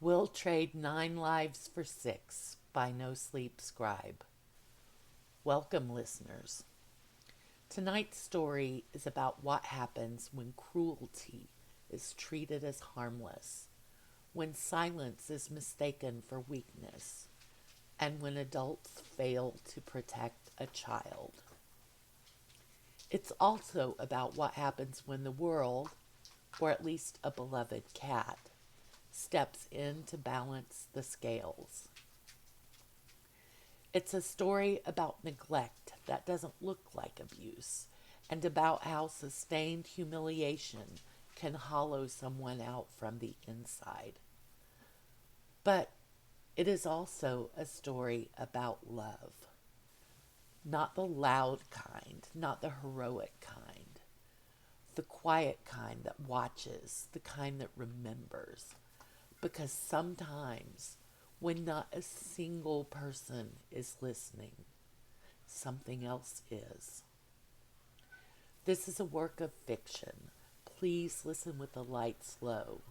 We'll trade 9 lives for 6 by NoSleep Scribe. Welcome, listeners. Tonight's story is about what happens when cruelty is treated as harmless, when silence is mistaken for weakness, and when adults fail to protect a child. It's also about what happens when the world, or at least a beloved cat, steps in to balance the scales. It's a story about neglect that doesn't look like abuse, and about how sustained humiliation can hollow someone out from the inside. But it is also a story about love. Not the loud kind, not the heroic kind, the quiet kind that watches, the kind that remembers. Because sometimes, when not a single person is listening, something else is. This is a work of fiction. Please listen with the lights low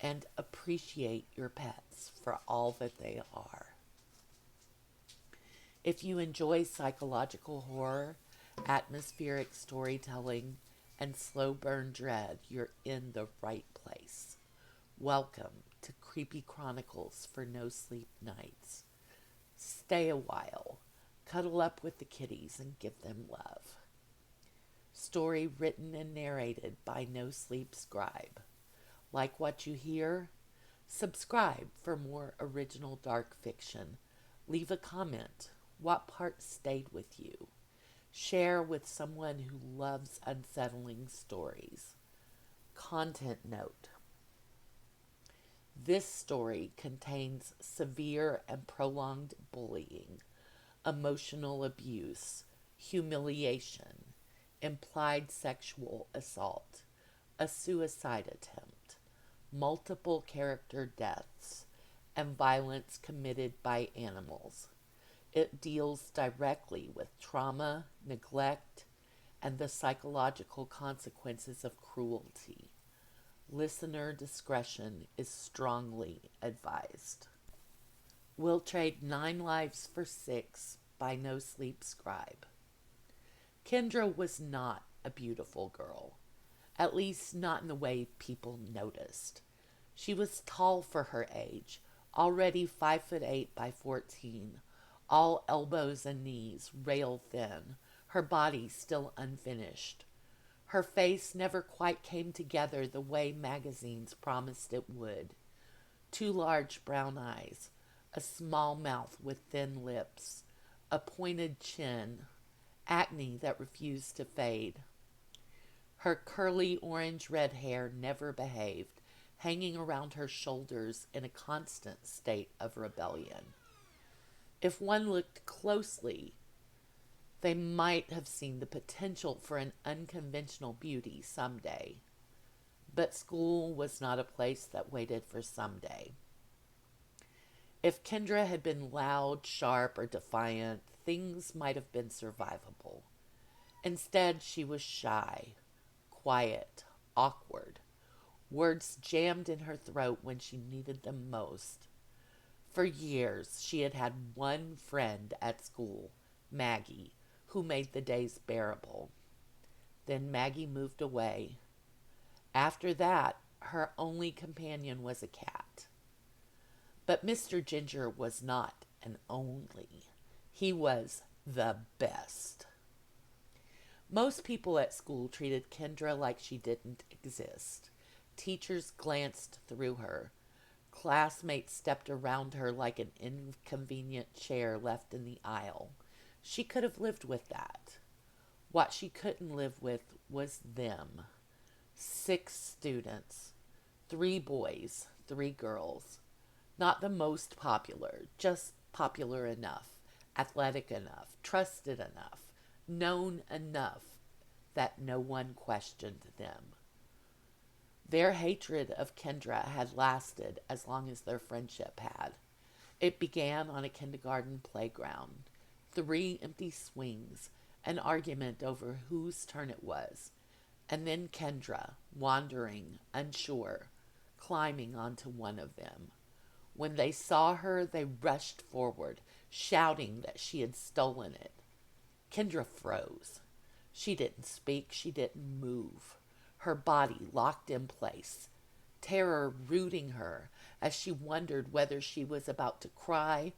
and appreciate your pets for all that they are. If you enjoy psychological horror, atmospheric storytelling, and slow burn dread, you're in the right place. Welcome to Creepy Chronicles for No Sleep Nights. Stay a while, cuddle up with the kitties, and give them love. Story written and narrated by No Sleep Scribe. Like what you hear? Subscribe for more original dark fiction. Leave a comment. What part stayed with you? Share with someone who loves unsettling stories. Content note. This story contains severe and prolonged bullying, emotional abuse, humiliation, implied sexual assault, a suicide attempt, multiple character deaths, and violence committed by animals. It deals directly with trauma, neglect, and the psychological consequences of cruelty. Listener discretion is strongly advised. We'll trade 9 lives for 6 by No Sleep Scribe. Kendra was not a beautiful girl, at least not in the way people noticed. She was tall for her age, already 5'8" by 14, all elbows and knees, rail thin, her body still unfinished. Her face never quite came together the way magazines promised it would. 2 large brown eyes, a small mouth with thin lips, a pointed chin, acne that refused to fade. Her curly orange-red hair never behaved, hanging around her shoulders in a constant state of rebellion. If one looked closely, they might have seen the potential for an unconventional beauty someday. But school was not a place that waited for someday. If Kendra had been loud, sharp, or defiant, things might have been survivable. Instead, she was shy, quiet, awkward, words jammed in her throat when she needed them most. For years, she had had one friend at school, Maggie, who made the days bearable. Then Maggie moved away. After that, her only companion was a cat. But Mr. Ginger was not an only. He was the best. Most people at school treated Kendra like she didn't exist. Teachers glanced through her. Classmates stepped around her like an inconvenient chair left in the aisle. She could have lived with that. What she couldn't live with was them. 6 students. 3 boys, 3 girls. Not the most popular, just popular enough, athletic enough, trusted enough, known enough that no one questioned them. Their hatred of Kendra had lasted as long as their friendship had. It began on a kindergarten playground. 3 empty swings, an argument over whose turn it was, and then Kendra, wandering, unsure, climbing onto one of them. When they saw her, they rushed forward, shouting that she had stolen it. Kendra froze. She didn't speak, she didn't move. Her body locked in place, terror rooting her as she wondered whether she was about to cry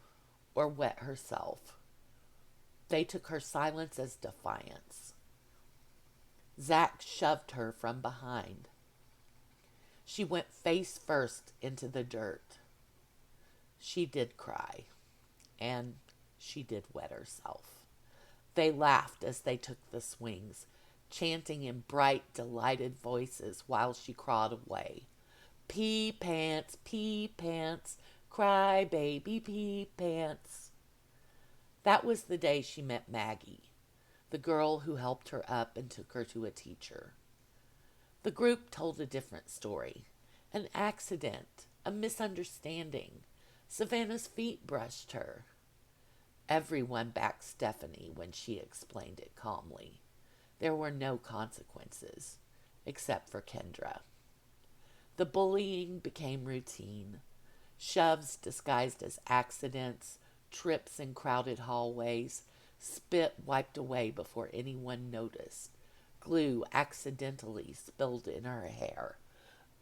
or wet herself. They took her silence as defiance. Zach shoved her from behind. She went face first into the dirt. She did cry, and she did wet herself. They laughed as they took the swings, chanting in bright, delighted voices while she crawled away. Pee pants, cry baby pee pants. That was the day she met Maggie, the girl who helped her up and took her to a teacher. The group told a different story. An accident, a misunderstanding. Savannah's feet brushed her. Everyone backed Stephanie when she explained it calmly. There were no consequences, except for Kendra. The bullying became routine. Shoves disguised as accidents, trips in crowded hallways, spit wiped away before anyone noticed, glue accidentally spilled in her hair,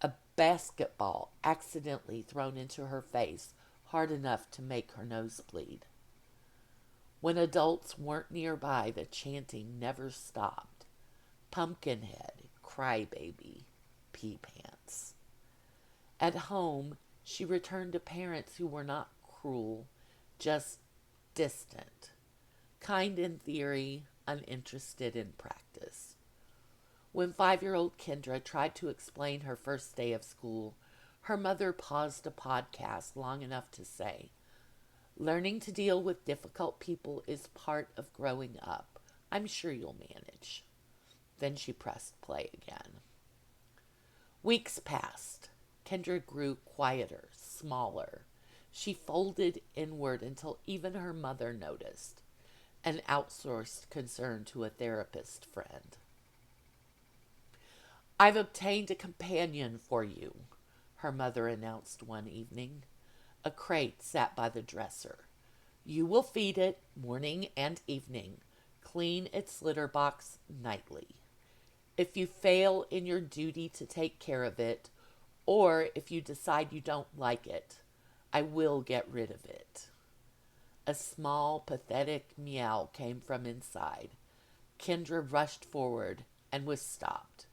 a basketball accidentally thrown into her face hard enough to make her nose bleed. When adults weren't nearby, the chanting never stopped. Pumpkinhead, crybaby, pee pants. At home, she returned to parents who were not cruel, just distant. Kind in theory, uninterested in practice. When 5-year-old Kendra tried to explain her first day of school, her mother paused a podcast long enough to say, "Learning to deal with difficult people is part of growing up. I'm sure you'll manage." Then she pressed play again. Weeks passed. Kendra grew quieter, smaller. She folded inward until even her mother noticed, an outsourced concern to a therapist friend. "I've obtained a companion for you," her mother announced one evening. A crate sat by the dresser. "You will feed it morning and evening, clean its litter box nightly. If you fail in your duty to take care of it, or if you decide you don't like it, I will get rid of it." A small, pathetic meow came from inside. Kendra rushed forward and was stopped.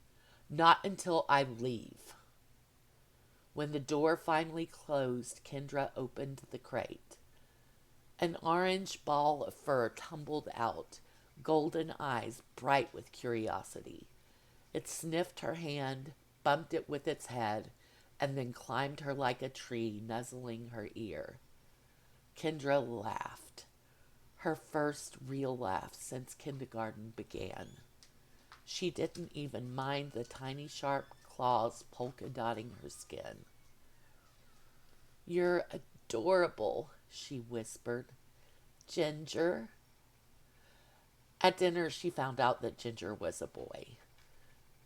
"Not until I leave." When the door finally closed, Kendra opened the crate. An orange ball of fur tumbled out, golden eyes bright with curiosity. It sniffed her hand, bumped it with its head, and then climbed her like a tree, nuzzling her ear. Kendra laughed, her first real laugh since kindergarten began. She didn't even mind the tiny sharp claws polka dotting her skin. "You're adorable," she whispered. "Ginger." At dinner, she found out that Ginger was a boy.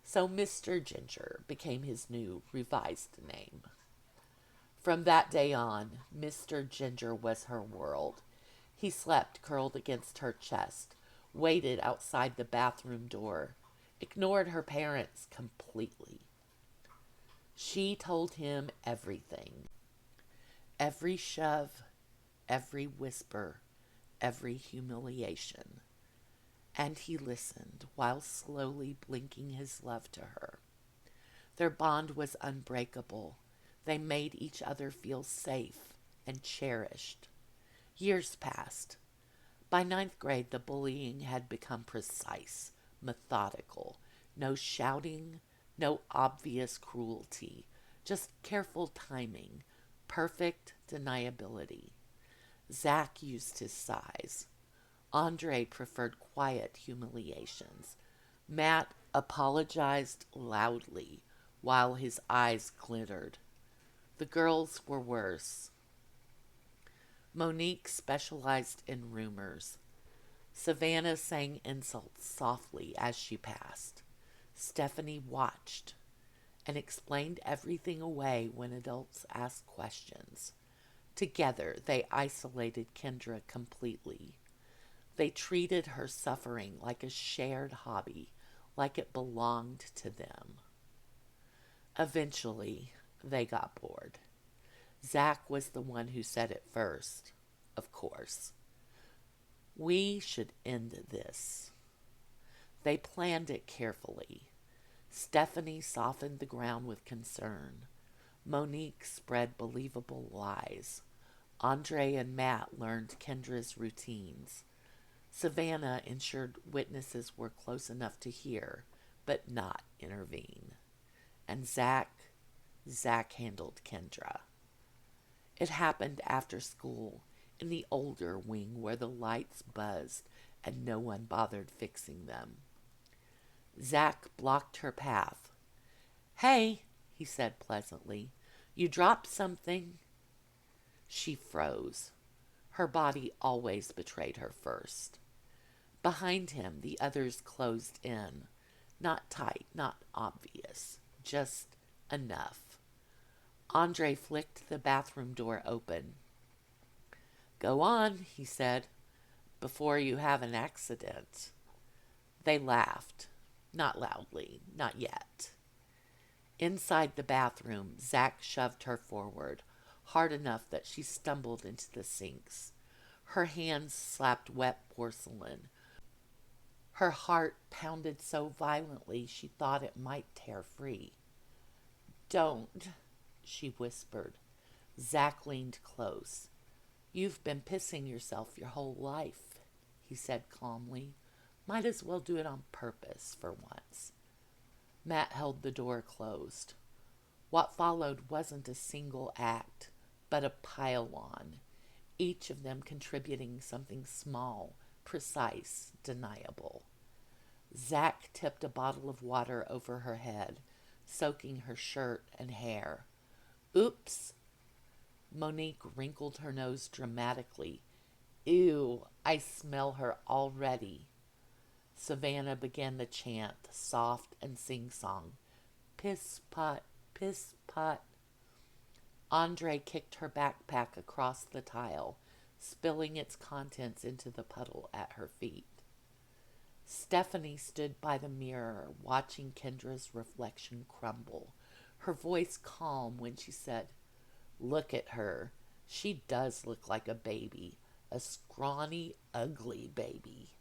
So Mr. Ginger became his new revised name. From that day on, Mr. Ginger was her world. He slept curled against her chest, waited outside the bathroom door, ignored her parents completely. She told him everything. Every shove, every whisper, every humiliation. And he listened while slowly blinking his love to her. Their bond was unbreakable. They made each other feel safe and cherished. Years passed. By 9th grade, the bullying had become precise, methodical. No shouting, no obvious cruelty, just careful timing, perfect deniability. Zach used his size. Andre preferred quiet humiliations. Matt apologized loudly while his eyes glittered. The girls were worse. Monique specialized in rumors. Savannah sang insults softly as she passed. Stephanie watched and explained everything away when adults asked questions. Together, they isolated Kendra completely. They treated her suffering like a shared hobby, like it belonged to them. Eventually, they got bored. Zach was the one who said it first, of course. We should end this. They planned it carefully. Stephanie softened the ground with concern. Monique spread believable lies. Andre and Matt learned Kendra's routines. Savannah ensured witnesses were close enough to hear, but not intervene. And Zach handled Kendra. It happened after school, in the older wing where the lights buzzed and no one bothered fixing them. Zach blocked her path. "Hey," he said pleasantly, "you dropped something." She froze. Her body always betrayed her first. Behind him, the others closed in. Not tight, not obvious, just enough. Andre flicked the bathroom door open. "Go on," he said, "before you have an accident." They laughed. Not loudly, not yet. Inside the bathroom, Zach shoved her forward, hard enough that she stumbled into the sinks. Her hands slapped wet porcelain. Her heart pounded so violently she thought it might tear free. "Don't," she whispered. Zach leaned close. "You've been pissing yourself your whole life," he said calmly. "Might as well do it on purpose for once." Matt held the door closed. What followed wasn't a single act, but a pile-on, each of them contributing something small, precise, deniable. Zach tipped a bottle of water over her head, soaking her shirt and hair. "Oops." Monique wrinkled her nose dramatically. "Ew, I smell her already." Savannah began the chant, soft and sing-song. "Piss pot, piss pot." Andre kicked her backpack across the tile, spilling its contents into the puddle at her feet. Stephanie stood by the mirror, watching Kendra's reflection crumble, her voice calm when she said, "Look at her. She does look like a baby, a scrawny, ugly baby."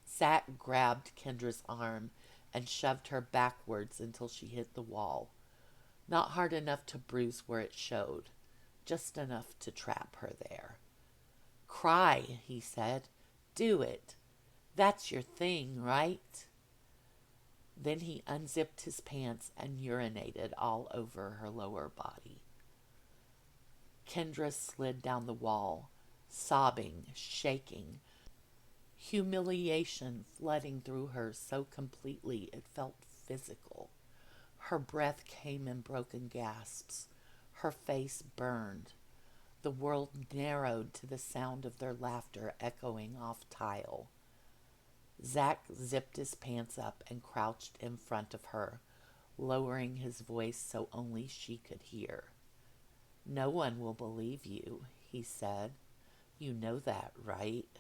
Zach grabbed Kendra's arm and shoved her backwards until she hit the wall. Not hard enough to bruise where it showed, just enough to trap her there. "Cry," he said. "Do it. That's your thing, right?" Then he unzipped his pants and urinated all over her lower body. Kendra slid down the wall, sobbing, shaking, humiliation flooding through her so completely it felt physical. Her breath came in broken gasps. Her face burned. The world narrowed to the sound of their laughter echoing off tile. Zach zipped his pants up and crouched in front of her, lowering his voice so only she could hear. "No one will believe you," he said. "You know that, right?"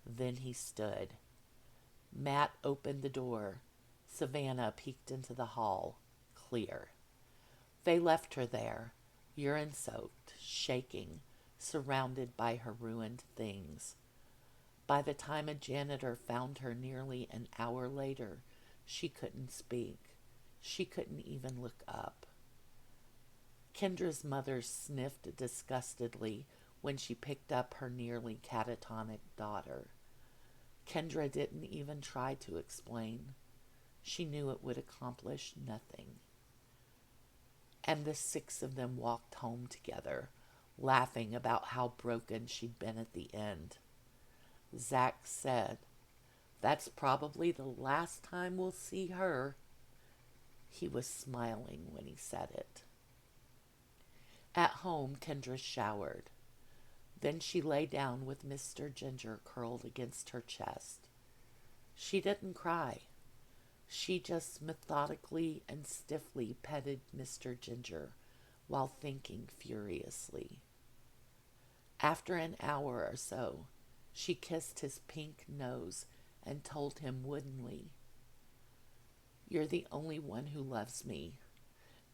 Then he stood. Matt opened the door. Savannah peeked into the hall. Clear. They left her there, urine-soaked, shaking, surrounded by her ruined things. By the time a janitor found her nearly an hour later, she couldn't speak. She couldn't even look up. Kendra's mother sniffed disgustedly when she picked up her nearly catatonic daughter. Kendra didn't even try to explain. She knew it would accomplish nothing. And the six of them walked home together, laughing about how broken she'd been at the end. Zach said, "That's probably the last time we'll see her." He was smiling when he said it. At home, Kendra showered. Then she lay down with Mr. Ginger curled against her chest. She didn't cry. She just methodically and stiffly petted Mr. Ginger, while thinking furiously. After an hour or so, she kissed his pink nose and told him woodenly, "You're the only one who loves me.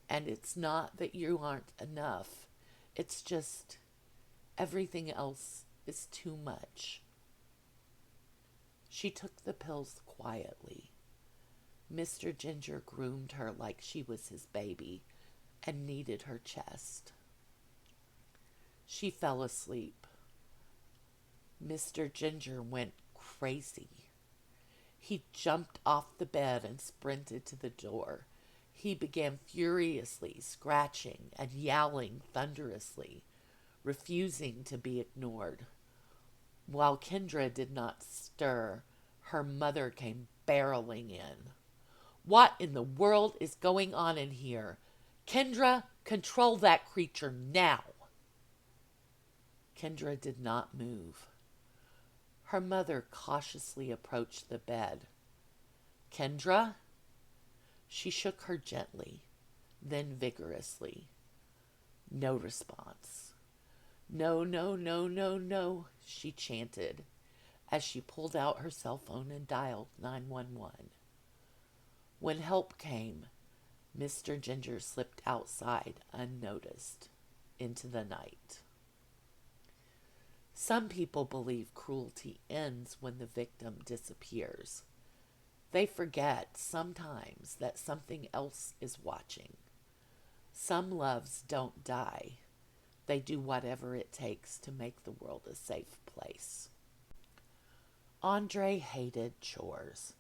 And it's not that you aren't enough. It's just everything else is too much." She took the pills quietly. Mr. Ginger groomed her like she was his baby and kneaded her chest. She fell asleep. Mr. Ginger went crazy. He jumped off the bed and sprinted to the door. He began furiously scratching and yowling thunderously, refusing to be ignored. While Kendra did not stir, her mother came barreling in. "What in the world is going on in here? Kendra, control that creature now!" Kendra did not move. Her mother cautiously approached the bed. "Kendra?" She shook her gently, then vigorously. No response. "No, no, no, no, no," she chanted as she pulled out her cell phone and dialed 911. When help came, Mr. Ginger slipped outside unnoticed into the night. Some people believe cruelty ends when the victim disappears. They forget sometimes that something else is watching. Some loves don't die. They do whatever it takes to make the world a safe place. Andre hated chores.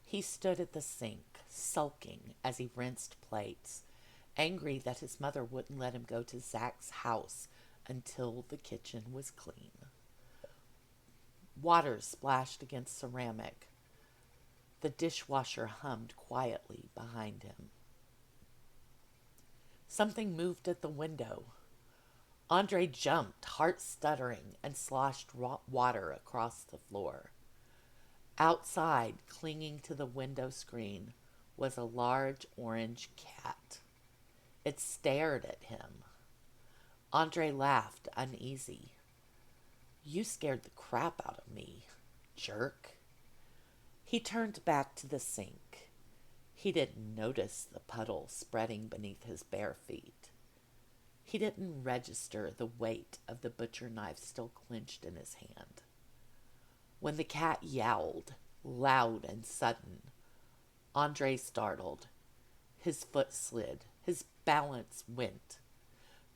He stood at the sink, sulking as he rinsed plates, angry that his mother wouldn't let him go to Zach's house until the kitchen was clean. Water splashed against ceramic. The dishwasher hummed quietly behind him. Something moved at the window. Andre jumped, heart stuttering, and sloshed water across the floor. Outside, clinging to the window screen, was a large orange cat. It stared at him. Andre laughed, uneasy. "You scared the crap out of me, jerk." He turned back to the sink. He didn't notice the puddle spreading beneath his bare feet. He didn't register the weight of the butcher knife still clenched in his hand. When the cat yowled, loud and sudden, Andre startled. His foot slid. His balance went.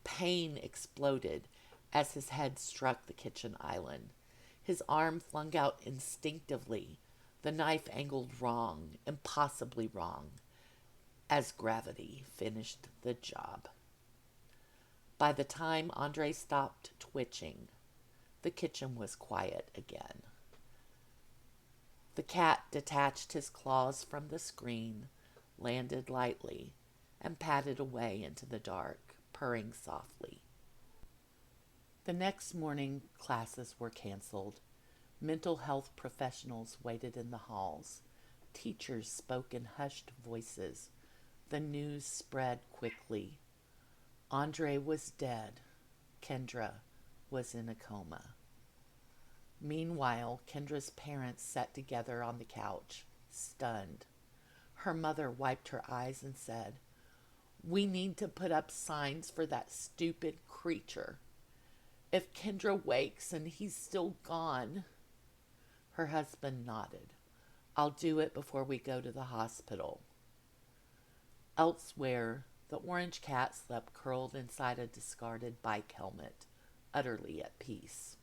Pain exploded as his head struck the kitchen island. His arm flung out instinctively, the knife angled wrong, impossibly wrong, as gravity finished the job. By the time Andre stopped twitching, the kitchen was quiet again. The cat detached his claws from the screen, landed lightly, and padded away into the dark, purring softly. The next morning, classes were canceled. Mental health professionals waited in the halls. Teachers spoke in hushed voices. The news spread quickly. Andre was dead. Kendra was in a coma. Meanwhile, Kendra's parents sat together on the couch, stunned. Her mother wiped her eyes and said, "We need to put up signs for that stupid creature. If Kendra wakes and he's still gone." Her husband nodded. "I'll do it before we go to the hospital." Elsewhere, the orange cat slept curled inside a discarded bike helmet, utterly at peace.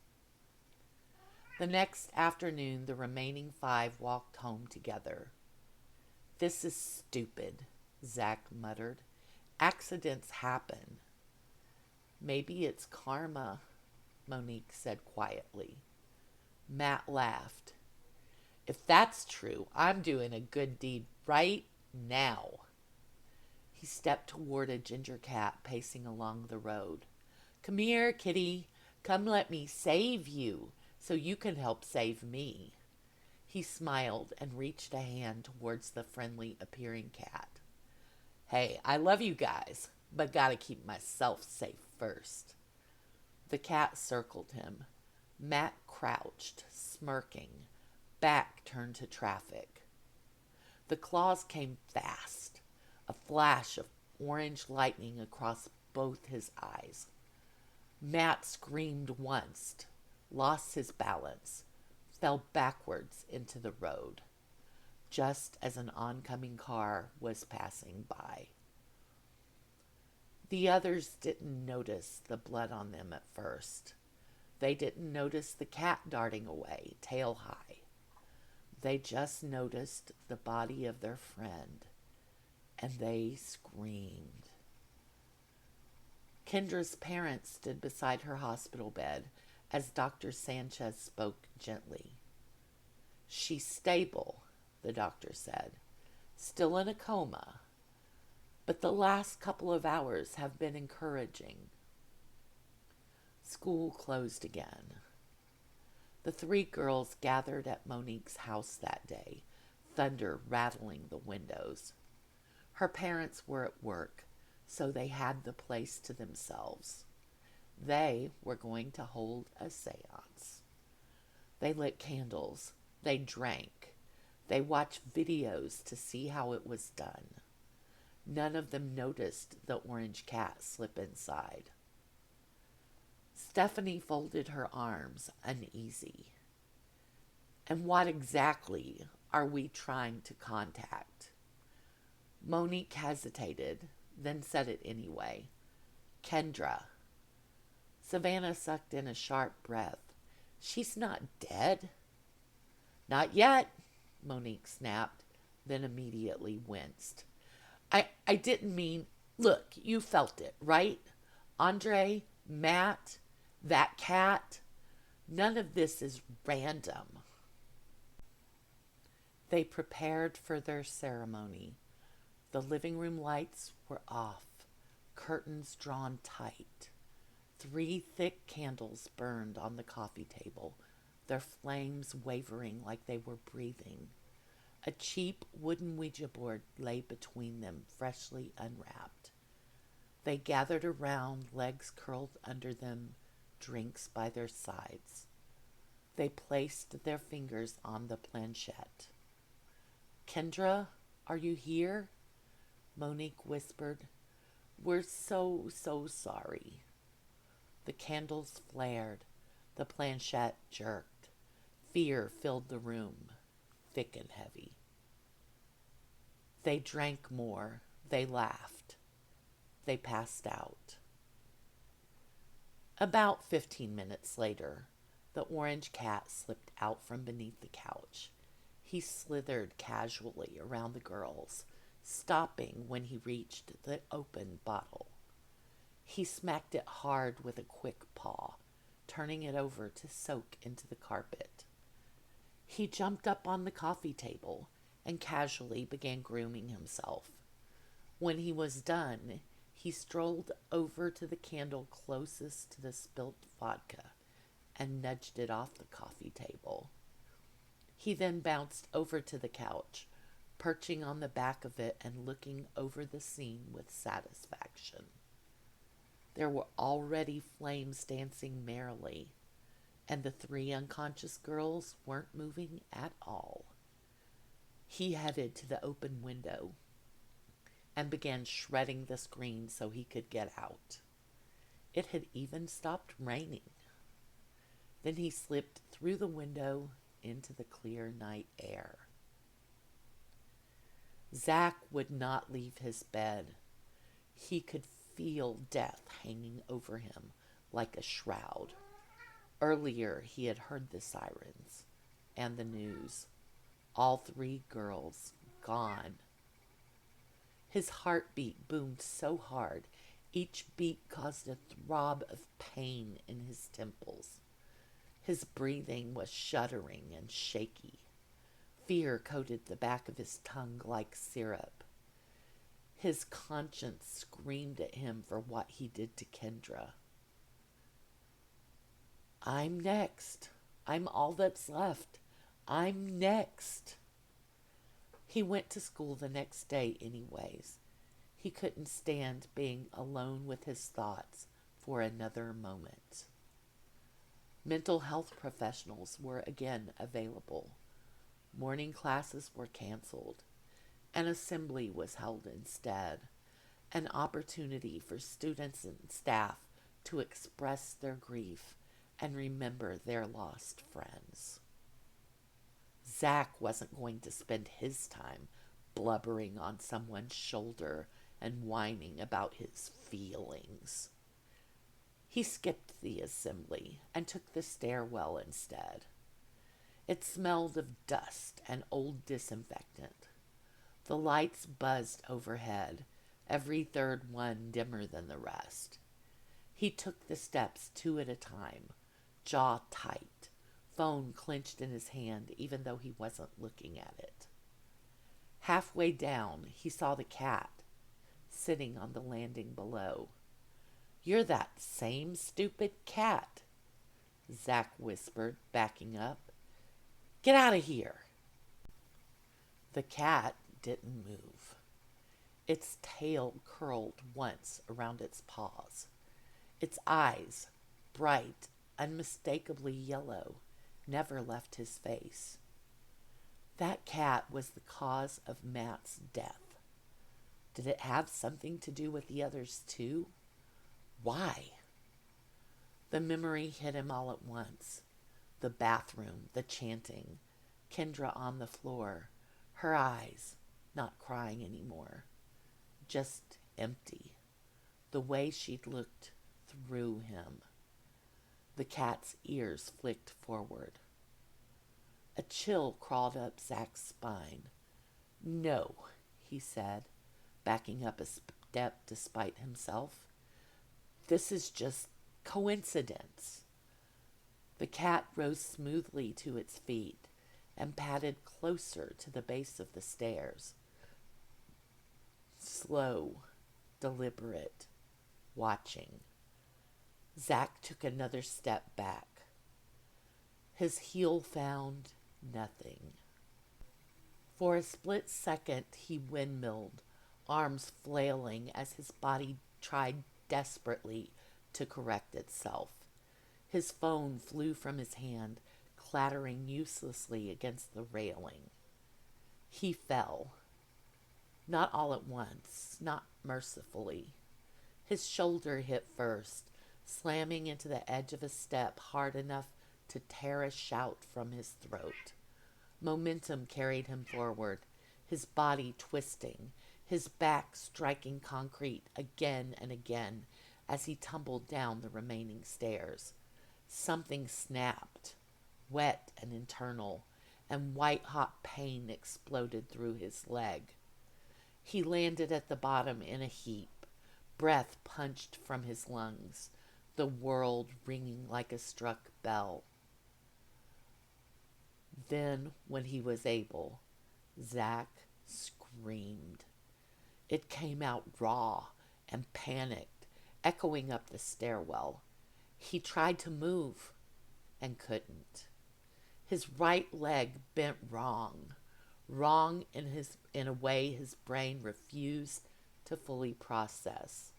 The next afternoon, the remaining 5 walked home together. "This is stupid," Zach muttered. "Accidents happen." "Maybe it's karma," Monique said quietly. Matt laughed. "If that's true, I'm doing a good deed right now." He stepped toward a ginger cat pacing along the road. "Come here, kitty. Come let me save you so you can help save me." He smiled and reached a hand towards the friendly appearing cat. "Hey, I love you guys. but gotta keep myself safe first. The cat circled him. Matt crouched, smirking, back turned to traffic. The claws came fast, a flash of orange lightning across both his eyes. Matt screamed once, lost his balance, fell backwards into the road, just as an oncoming car was passing by. The others didn't notice the blood on them at first. They didn't notice the cat darting away, tail high. They just noticed the body of their friend, and they screamed. Kendra's parents stood beside her hospital bed as Dr. Sanchez spoke gently. She's stable, the doctor said, still in a coma, but the last couple of hours have been encouraging. School closed again. The three girls gathered at Monique's house that day, thunder rattling the windows. Her parents were at work, so they had the place to themselves. They were going to hold a seance. They lit candles. They drank. They watched videos to see how it was done. None of them noticed the orange cat slip inside. Stephanie folded her arms, uneasy. And what exactly are we trying to contact? Monique hesitated, then said it anyway. Kendra. Savannah sucked in a sharp breath. She's not dead. Not yet, Monique snapped, then immediately winced. I didn't mean, look, you felt it, right? Andre, Matt, that cat, none of this is random. They prepared for their ceremony. The living room lights were off, curtains drawn tight. 3 thick candles burned on the coffee table, their flames wavering like they were breathing. A cheap wooden Ouija board lay between them, freshly unwrapped. They gathered around, legs curled under them, drinks by their sides. They placed their fingers on the planchette. Kendra, are you here? Monique whispered. We're so sorry. The candles flared. The planchette jerked. Fear filled the room, thick and heavy. They drank more. They laughed. They passed out. About 15 minutes later, the orange cat slipped out from beneath the couch. He slithered casually around the girls, stopping when he reached the open bottle. He smacked it hard with a quick paw, turning it over to soak into the carpet. He jumped up on the coffee table and casually began grooming himself. When he was done, he strolled over to the candle closest to the spilt vodka and nudged it off the coffee table. He then bounced over to the couch, perching on the back of it and looking over the scene with satisfaction. There were already flames dancing merrily, and the 3 unconscious girls weren't moving at all. He headed to the open window and began shredding the screen so he could get out. It had even stopped raining. Then he slipped through the window into the clear night air. Zach would not leave his bed. He could feel death hanging over him like a shroud. Earlier he had heard the sirens and the news. All 3 girls gone. His heartbeat boomed so hard, each beat caused a throb of pain in his temples. His breathing was shuddering and shaky. Fear coated the back of his tongue like syrup. His conscience screamed at him for what he did to Kendra. I'm next. I'm all that's left. I'm next. He went to school the next day anyways. He couldn't stand being alone with his thoughts for another moment. Mental health professionals were again available. Morning classes were canceled. An assembly was held instead, an opportunity for students and staff to express their grief and remember their lost friends. Zach wasn't going to spend his time blubbering on someone's shoulder and whining about his feelings. He skipped the assembly and took the stairwell instead. It smelled of dust and old disinfectant. The lights buzzed overhead, every third one dimmer than the rest. He took the steps 2 at a time, jaw tight, phone clenched in his hand even though he wasn't looking at it. Halfway down, he saw the cat sitting on the landing below. "You're that same stupid cat," Zach whispered, backing up. "Get out of here." The cat didn't move. Its tail curled once around its paws. Its eyes, bright, unmistakably yellow, never left his face. That cat was the cause of Matt's death. Did it have something to do with the others too? Why? The memory hit him all at once. The bathroom, the chanting, Kendra on the floor, her eyes, not crying anymore, just empty, the way she'd looked through him. The cat's ears flicked forward. A chill crawled up Zach's spine. "No," he said, backing up a step despite himself. "This is just coincidence." The cat rose smoothly to its feet and padded closer to the base of the stairs. Slow, deliberate, watching. Zach took another step back. His heel found nothing. For a split second he windmilled, arms flailing as his body tried desperately to correct itself. His phone flew from his hand, clattering uselessly against the railing. He fell. Not all at once, not mercifully. His shoulder hit first, slamming into the edge of a step hard enough to tear a shout from his throat. Momentum carried him forward, his body twisting, his back striking concrete again and again as he tumbled down the remaining stairs. Something snapped, wet and internal, and white-hot pain exploded through his leg. He landed at the bottom in a heap, breath punched from his lungs, the world ringing like a struck bell. Then, when he was able, Zach screamed. It came out raw and panicked, echoing up the stairwell. He tried to move and couldn't. His right leg bent wrong in a way his brain refused to fully process.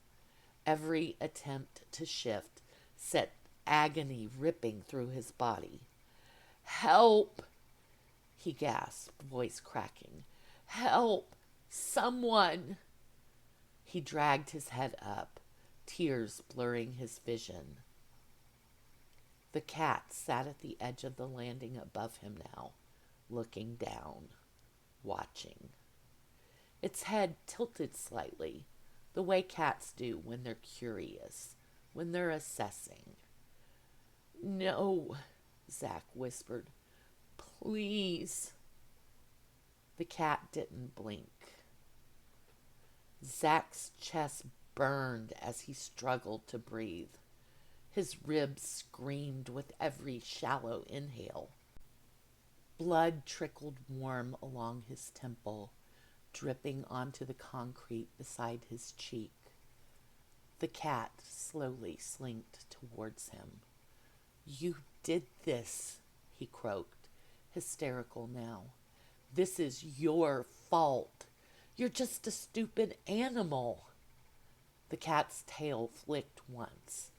Every attempt to shift set agony ripping through his body. "Help!" he gasped, voice cracking. "Help! Someone!" He dragged his head up, tears blurring his vision. The cat sat at the edge of the landing above him now, looking down, watching. Its head tilted slightly, the way cats do when they're curious, when they're assessing. "No," Zach whispered. "Please." The cat didn't blink. Zach's chest burned as he struggled to breathe. His ribs screamed with every shallow inhale. Blood trickled warm along his temple, dripping onto the concrete beside his cheek. The cat slowly slinked towards him. "You did this," he croaked, hysterical now. "This is your fault. You're just a stupid animal. The cat's tail flicked once.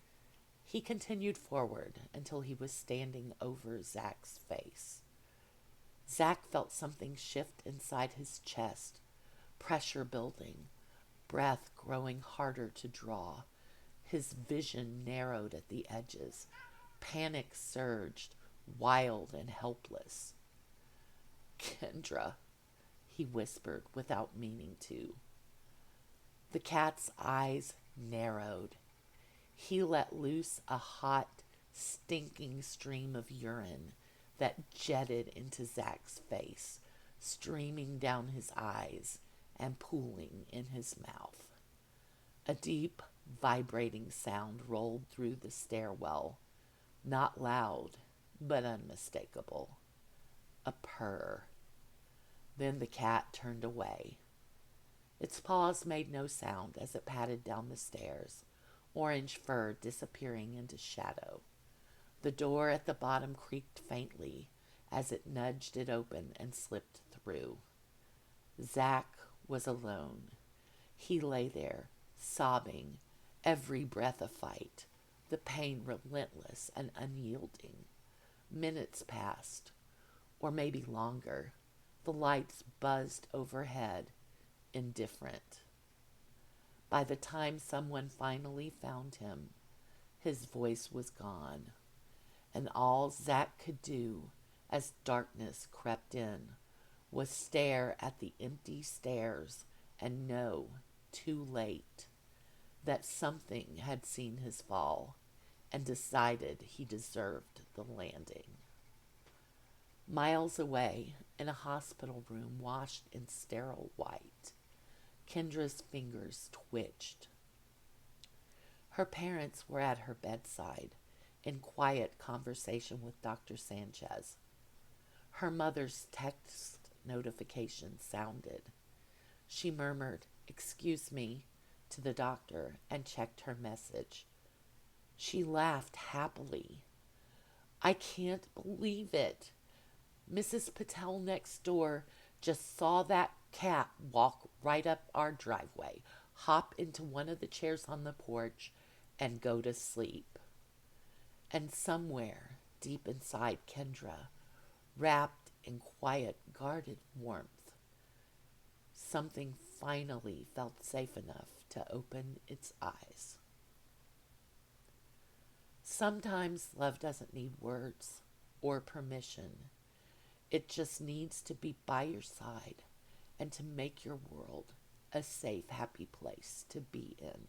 He continued forward until he was standing over Zach's face. Zach felt something shift inside his chest, pressure building, breath growing harder to draw. His vision narrowed at the edges. Panic surged, wild and helpless. Kendra, he whispered without meaning to. The cat's eyes narrowed. He let loose a hot, stinking stream of urine that jetted into Zach's face, streaming down his eyes and pooling in his mouth. A deep, vibrating sound rolled through the stairwell, not loud, but unmistakable. A purr. Then the cat turned away. Its paws made no sound as it padded down the stairs, orange fur disappearing into shadow. The door at the bottom creaked faintly as it nudged it open and slipped through. Zach was alone. He lay there, sobbing, every breath a fight, the pain relentless and unyielding. Minutes passed, or maybe longer. The lights buzzed overhead, indifferent. By the time someone finally found him, his voice was gone, and all Zach could do as darkness crept in was stare at the empty stairs and know, too late, that something had seen his fall and decided he deserved the landing. Miles away, in a hospital room washed in sterile white, Kendra's fingers twitched. Her parents were at her bedside, in quiet conversation with Dr. Sanchez. Her mother's text notification sounded. She murmured, "Excuse me," to the doctor and checked her message. She laughed happily. "I can't believe it. Mrs. Patel next door just saw that cat walk right up our driveway, hop into one of the chairs on the porch, and go to sleep." And somewhere deep inside Kendra, wrapped in quiet, guarded warmth, something finally felt safe enough to open its eyes. Sometimes love doesn't need words or permission. It just needs to be by your side and to make your world a safe, happy place to be in.